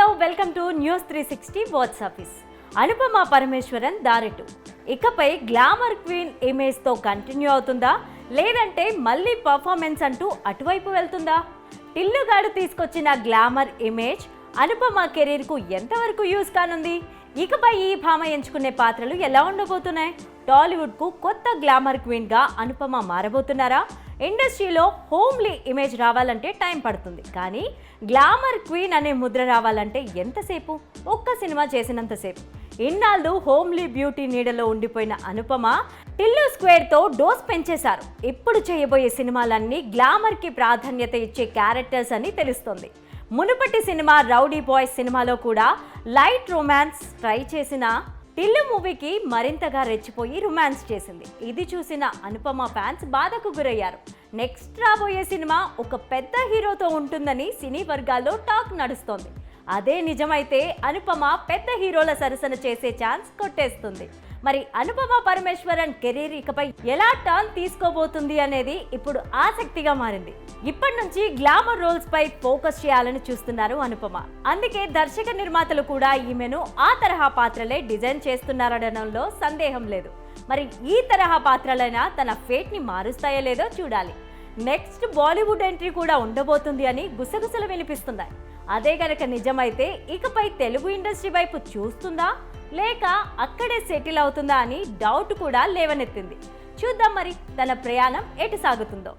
Hello welcome to news 360 box office. Anupama Parameswaran దారెటు ఇకపై glamour queen ఇమేజ్తో continue అవుతుందా, లేదంటే మళ్ళీ పర్ఫార్మెన్స్ అంటూ అటువైపు వెళ్తుందా? టిల్లుగాడు తీసుకొచ్చిన గ్లామర్ ఇమేజ్ అనుపమ కెరీర్కు ఎంతవరకు యూజ్ కానుంది? ఇకపై ఈ భామ ఎంచుకునే పాత్రలు ఎలా ఉండబోతున్నాయి? టాలీవుడ్కు కొత్త గ్లామర్ క్వీన్గా అనుపమ మారబోతున్నారా? ఇండస్ట్రీలో హోమ్లీ ఇమేజ్ రావాలంటే టైం పడుతుంది, కానీ గ్లామర్ క్వీన్ అనే ముద్ర రావాలంటే ఎంతసేపు? ఒక్క సినిమా చేసినంతసేపు. ఇన్నాళ్ళు హోమ్లీ బ్యూటీ నీడలో ఉండిపోయిన అనుపమ టిల్లు స్క్వేర్తో డోస్ పెంచేశారు. ఇప్పుడు చేయబోయే సినిమాలన్నీ గ్లామర్కి ప్రాధాన్యత ఇచ్చే క్యారెక్టర్స్ అని తెలుస్తోంది. మునుపటి సినిమా రౌడీ బాయ్స్ సినిమాలో కూడా లైట్ రొమాన్స్ ట్రై చేసిన టిల్లు మూవీకి మరింతగా రెచ్చిపోయి రొమాన్స్ చేసింది. ఇది చూసిన అనుపమ ఫ్యాన్స్ బాధకు గురయ్యారు. నెక్స్ట్ రాబోయే సినిమా ఒక పెద్ద హీరోతో ఉంటుందని సినీ వర్గాల్లో టాక్ నడుస్తోంది. అదే నిజమైతే అనుపమ పెద్ద హీరోల సరసన చేసే ఛాన్స్ కొట్టేస్తుంది. మరి అనుపమ పరమేశ్వరన్ కెరీర్ ఇకపై ఎలా టర్న్ తీసుకోబోతుంది అనేది ఇప్పుడు ఆసక్తిగా మారింది. ఇప్పటి నుంచి గ్లామర్ రోల్స్ పై ఫోకస్ చేయాలని చూస్తున్నారు అనుపమ. అందుకే దర్శక నిర్మాతలు కూడా ఈమెను ఆ తరహా పాత్రలే డిజైన్ చేస్తున్నారనడంలో సందేహం లేదు. మరి ఈ తరహా పాత్రలైనా తన ఫేట్ ని మారుస్తాయో లేదో చూడాలి. నెక్స్ట్ బాలీవుడ్ ఎంట్రీ కూడా ఉండబోతుంది అని గుసగుసలు వినిపిస్తున్నాయి. అదే గనక నిజమైతే ఇకపై తెలుగు ఇండస్ట్రీ వైపు చూస్తుందా, లేక అక్కడే సెటిల్ అవుతుందా అని డౌట్ కూడా లేవనెత్తింది. చూద్దాం మరి తన ప్రయాణం ఎటు సాగుతుందో.